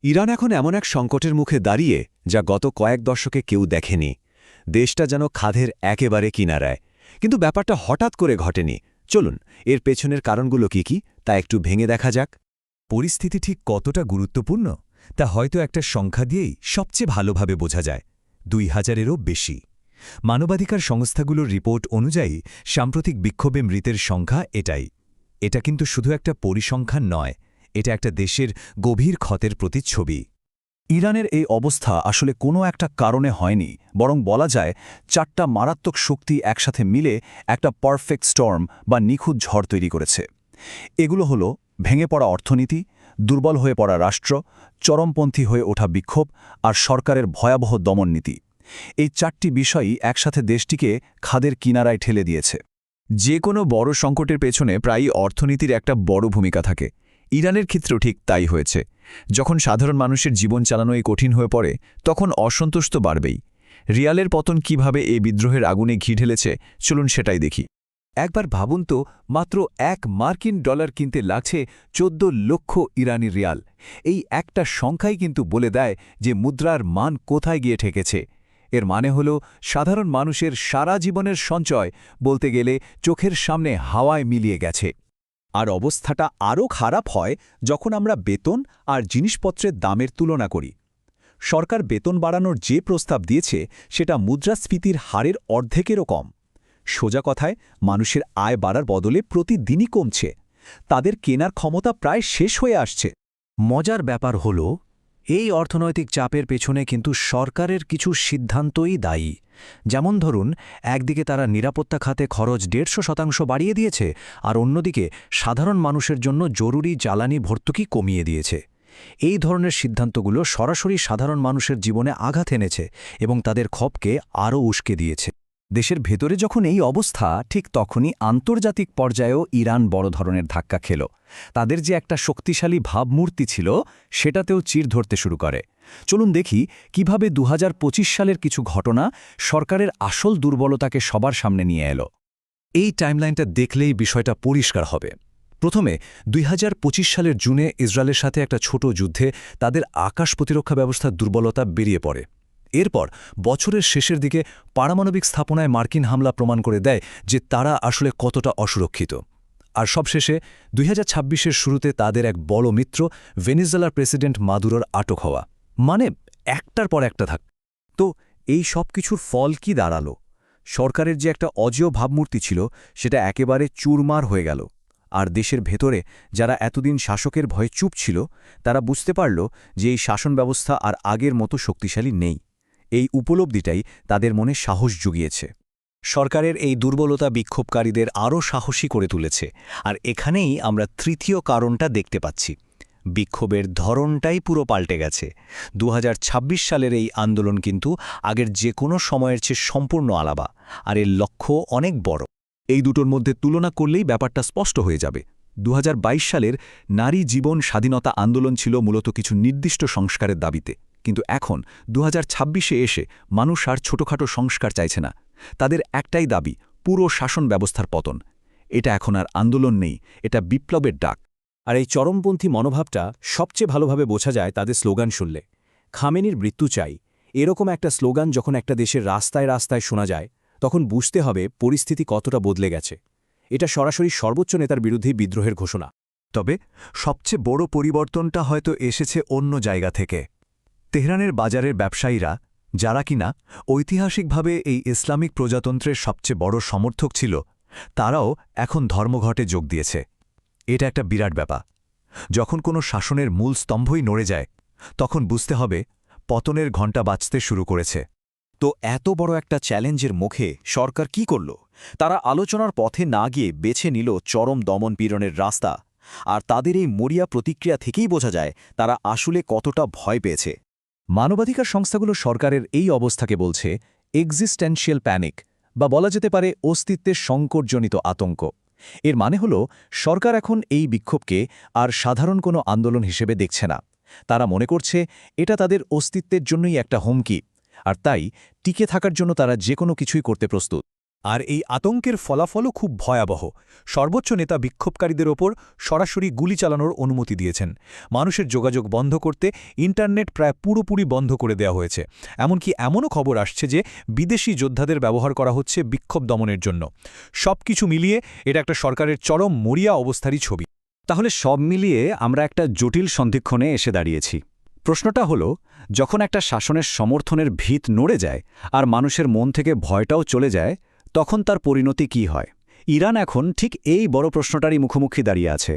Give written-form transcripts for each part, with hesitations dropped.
Iran এখন এমন এক সংকটের মুখে দাঁড়িয়ে যা গত কয়েক দশকে কেউ দেখেনি। দেশটা যেন খাদের একেবারে কিনারায়। কিন্তু ব্যাপারটা হঠাৎ করে ঘটেনি। চলুন এর পেছনের কারণগুলো কি তা একটু ভেঙে দেখা যাক। পরিস্থিতি ঠিক কতটা গুরুত্বপূর্ণ তা হয়তো একটা সংখ্যা দিয়েই সবচেয়ে ভালোভাবে বোঝা যায়। ২,০০০-এরও বেশি। মানবাধিকার সংস্থাগুলোর রিপোর্ট অনুযায়ী সাম্প্রতিক বিক্ষোভে মৃতের সংখ্যা এটাই। এটা কিন্তু শুধু একটা পরিসংখ্যান নয়, এটা একটা দেশের গভীর ক্ষতের প্রতিচ্ছবি। ইরানের এই অবস্থা আসলে কোনো একটা কারণে হয়নি, বরং বলা যায় ৪টা মারাত্মক শক্তি একসাথে মিলে একটা পারফেক্ট স্টর্ম বা নিখুঁত ঝড় তৈরি করেছে। এগুলো হলো ভেঙে পড়া অর্থনীতি, দুর্বল হয়ে পড়া রাষ্ট্র, চরমপন্থী হয়ে ওঠা বিক্ষোভ আর সরকারের ভয়াবহ দমননীতি। এই ৪টি বিষয়ই একসাথে দেশটিকে খাদের কিনারায় ঠেলে দিয়েছে। যে কোনো বড় সংকটের পেছনে প্রায়ই অর্থনীতির একটা বড় ভূমিকা থাকে। ইরানের ক্ষেত্রেও ঠিক তাই হয়েছে। যখন সাধারণ মানুষের জীবন চালানোই কঠিন হয়ে পড়ে, তখন অসন্তোষ তো বাড়বেই। রিয়ালের পতন কিভাবে এই বিদ্রোহের আগুনে ঘি ঢেলেছে, চলুন সেটাই দেখি। একবার ভাবুন তো, মাত্র $1 কিনতে লাগছে ১৪ লক্ষ ইরানি রিয়াল। এই একটা সংখ্যাই কিন্তু বলে দেয় যে মুদ্রার মান কোথায় গিয়ে ঠেকেছে। এর মানে হল সাধারণ মানুষের সারা জীবনের সঞ্চয় বলতে গেলে চোখের সামনে হাওয়ায় মিলিয়ে গেছে। আর অবস্থাটা আরও খারাপ হয় যখন আমরা বেতন আর জিনিসপত্রের দামের তুলনা করি। সরকার বেতন বাড়ানোর যে প্রস্তাব দিয়েছে সেটা মুদ্রাস্ফীতির হারের অর্ধেকেরও কম। সোজা কথায়, মানুষের আয় বাড়ার বদলে প্রতিদিনই কমছে। তাদের কেনার ক্ষমতা প্রায় শেষ হয়ে আসছে। মজার ব্যাপার হল, এই অর্থনৈতিক চাপের পেছনে কিন্তু সরকারের কিছু সিদ্ধান্তই দায়ী। যেমন ধরুন, একদিকে তারা নিরাপত্তা খাতে খরচ ১৫০% বাড়িয়ে দিয়েছে, আর অন্যদিকে সাধারণ মানুষের জন্য জরুরি জ্বালানি ভর্তুকি কমিয়ে দিয়েছে। এই ধরনের সিদ্ধান্তগুলো সরাসরি সাধারণ মানুষের জীবনে আঘাত এনেছে এবং তাদের ক্ষোভকে আরও উস্কে দিয়েছে। দেশের ভেতরে যখন এই অবস্থা, ঠিক তখনই আন্তর্জাতিক পর্যায়েও ইরান বড় ধরনের ধাক্কা খেল। তাদের যে একটা শক্তিশালী ভাবমূর্তি ছিল, সেটাতেও চির ধরতে শুরু করে। চলুন দেখি কিভাবে ২০২৫ সালের কিছু ঘটনা সরকারের আসল দুর্বলতাকে সবার সামনে নিয়ে এলো। এই টাইমলাইনটা দেখলেই বিষয়টা পরিষ্কার হবে। প্রথমে ২০২৫ সালের জুনে ইসরায়েলের সাথে একটা ছোট যুদ্ধে তাদের আকাশ প্রতিরক্ষা ব্যবস্থার দুর্বলতা বেরিয়ে পড়ে। এরপর বছরের শেষের দিকে পারমাণবিক স্থাপনায় মার্কিন হামলা প্রমাণ করে দেয় যে তারা আসলে কতটা অসুরক্ষিত। আর সবশেষে ২০২৬-এর শুরুতে তাদের এক বড় মিত্র ভেনেজুয়েলার প্রেসিডেন্ট মাদুরোর আটক হওয়া। মানে একটার পর একটা ধাক্কা। তো এই সব কিছুর ফল কি দাঁড়ালো? সরকারের যে একটা অজেয় ভাবমূর্তি ছিল, সেটা একেবারে চুরমার হয়ে গেল। আর দেশের ভেতরে যারা এতদিন শাসকের ভয়ে চুপ ছিল, তারা বুঝতে পারল যে এই শাসন ব্যবস্থা আর আগের মতো শক্তিশালী নেই। এই উপলব্ধিটাই তাদের মনে সাহস জুগিয়েছে। সরকারের এই দুর্বলতা বিক্ষোভকারীদের আরও সাহসী করে তুলেছে। আর এখানেই আমরা তৃতীয় কারণটা দেখতে পাচ্ছি। বিক্ষোভের ধরনটাই পুরো পাল্টে গেছে। ২০২৬ সালের এই আন্দোলন কিন্তু আগের যে কোনো সময়ের চেয়ে সম্পূর্ণ আলাদা, আর এর লক্ষ্য অনেক বড়। এই দুটোর মধ্যে তুলনা করলেই ব্যাপারটা স্পষ্ট হয়ে যাবে। ২০২২ সালের নারী জীবন স্বাধীনতা আন্দোলন ছিল মূলত কিছু নির্দিষ্ট সংস্কারের দাবিতে। কিন্তু এখন ২০২৬-এ এসে মানুষ আর ছোটখাটো সংস্কার চাইছে না। তাদের একটাই দাবি, পুরো শাসন ব্যবস্থার পতন। এটা এখন আর আন্দোলন নেই, এটা বিপ্লবের ডাক। আর এই চরমপন্থী মনোভাবটা সবচেয়ে ভালোভাবে বোঝা যায় তাদের স্লোগান শুনলে। খামেনির মৃত্যু চাই, এরকম একটা স্লোগান যখন একটা দেশের রাস্তায় রাস্তায় শোনা যায়, তখন বুঝতে হবে পরিস্থিতি কতটা বদলে গেছে। এটা সরাসরি সর্বোচ্চ নেতার বিরুদ্ধেই বিদ্রোহের ঘোষণা। তবে সবচেয়ে বড় পরিবর্তনটা হয়তো এসেছে অন্য জায়গা থেকে। তেহরানের বাজারের ব্যবসায়ীরা, যারা কিনা ঐতিহাসিকভাবে এই ইসলামিক প্রজাতন্ত্রের সবচেয়ে বড় সমর্থক ছিল, তারাও এখন ধর্মঘটে যোগ দিয়েছে। এটা একটা বিরাট ব্যাপার। যখন কোনো শাসনের মূল স্তম্ভই নড়ে যায়, তখন বুঝতে হবে পতনের ঘণ্টা বাজতে শুরু করেছে। তো এত বড় একটা চ্যালেঞ্জের মুখে সরকার কি করল? তারা আলোচনার পথে না গিয়ে বেছে নিল চরম দমনপীড়নের রাস্তা। আর তাদের এই মরিয়া প্রতিক্রিয়া থেকেই বোঝা যায় তারা আসলে কতটা ভয় পেয়েছে। মানবাধিকার সংস্থাগুলো সরকারের এই অবস্থাকে বলছে এক্সিস্টেনশিয়াল প্যানিক, বা বলা যেতে পারে অস্তিত্বের সংকটজনিত আতঙ্ক। এর মানে হল সরকার এখন এই বিক্ষোভকে আর সাধারণ কোনো আন্দোলন হিসেবে দেখছে না। তারা মনে করছে এটা তাদের অস্তিত্বের জন্যই একটা হুমকি, আর তাই টিকে থাকার জন্য তারা যে কোনো কিছুই করতে প্রস্তুত। আর এই আতঙ্কের ফলাফলও খুব ভয়াবহ। সর্বোচ্চ নেতা বিক্ষোভকারীদের ওপর সরাসরি গুলি চালানোর অনুমতি দিয়েছেন। মানুষের যোগাযোগ বন্ধ করতে ইন্টারনেট প্রায় পুরোপুরি বন্ধ করে দেওয়া হয়েছে। এমনকি এমনও খবর আসছে যে বিদেশি যোদ্ধাদের ব্যবহার করা হচ্ছে বিক্ষোভ দমনের জন্য। সবকিছু মিলিয়ে এটা একটা সরকারের চরম মরিয়া অবস্থারই ছবি। তাহলে সব মিলিয়ে আমরা একটা জটিল সন্ধিক্ষণে এসে দাঁড়িয়েছি। প্রশ্নটা হলো, যখন একটা শাসনের সমর্থনের ভিত নড়ে যায় আর মানুষের মন থেকে ভয়টাও চলে যায়, তখন তার পরিণতি কী হয়? ইরান এখন ঠিক এই বড় প্রশ্নটারই মুখোমুখি দাঁড়িয়ে আছে,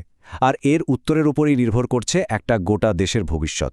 আর এর উত্তরের উপরই নির্ভর করছে একটা গোটা দেশের ভবিষ্যৎ।